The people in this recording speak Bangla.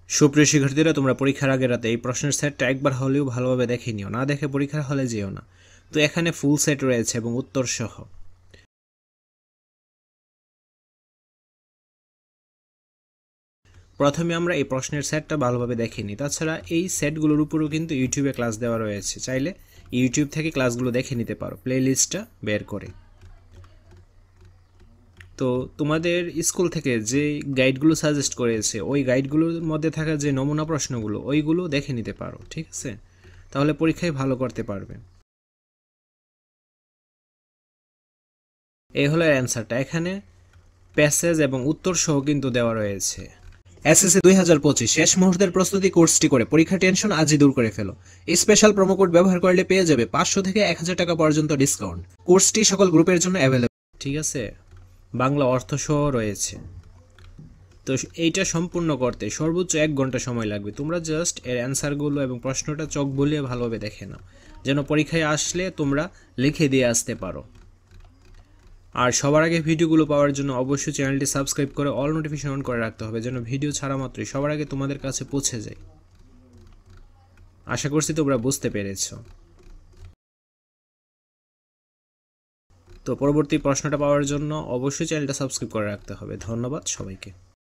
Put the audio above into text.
সুপ্রিয় শিক্ষার্থীরা, তোমরা পরীক্ষার আগের রাতে এই প্রশ্নের সেটটা একবার হলেও ভালোভাবে দেখে নিও, না দেখে পরীক্ষার হলে যেও না। তো এখানে ফুল সেট রয়েছে এবং উত্তর সহ। প্রথমে আমরা এই প্রশ্নের সেটটা ভালোভাবে দেখে নিই। তাছাড়া এই সেটগুলোর উপরেও কিন্তু ইউটিউবে ক্লাস দেওয়া রয়েছে, চাইলে ইউটিউব থেকে ক্লাসগুলো দেখে নিতে পারো প্লে লিস্টটা বের করে। তো তোমাদের স্কুল থেকে যে গাইডগুলো সাজেস্ট করেছে ওই গাইডগুলোর মধ্যে থাকা যে নমুনা প্রশ্নগুলো ওইগুলো দেখে নিতে পারো, ঠিক আছে? তাহলে পরীক্ষায় ভালো করতে পারবে। এই হলো অ্যান্সারটা। এখানে প্যাসেজ এবং উত্তর সহ কিন্তু দেওয়া রয়েছে। এসএসসি 2025 শেষ মুহূর্তের প্রস্তুতি কোর্সটি করে পরীক্ষা টেনশন আজই দূর করে ফেলো। এই স্পেশাল প্রোমো কোড ব্যবহার করলে পেয়ে যাবে 500 থেকে 1000 টাকা পর্যন্ত ডিসকাউন্ট। কোর্সটি সকল গ্রুপের জন্য অ্যাভেলেবল, ঠিক আছে? বাংলা অর্থ সহ রয়েছে। তো এইটা সম্পূর্ণ করতে সর্বোচ্চ 1 ঘন্টা সময় লাগবে। তোমরা জাস্ট এর অ্যান্সারগুলো এবং প্রশ্নটা চোখ বুলিয়ে ভালোভাবে দেখে নাও, যেন পরীক্ষায় আসলে তোমরা লিখে দিয়ে আসতে পারো। আর সবার আগে ভিডিওগুলো পাওয়ার জন্য অবশ্যই চ্যানেলটি সাবস্ক্রাইব করে অল নোটিফিকেশন অন করে রাখতে হবে, যেন ভিডিও ছাড়া মাত্রই সবার আগে তোমাদের কাছে পৌঁছে যায়। আশা করছি তোমরা বুঝতে পেরেছো। তো পরবর্তী প্রশ্নটা পাওয়ার জন্য অবশ্যই চ্যানেলটা সাবস্ক্রাইব করে রাখতে হবে। ধন্যবাদ সবাইকে।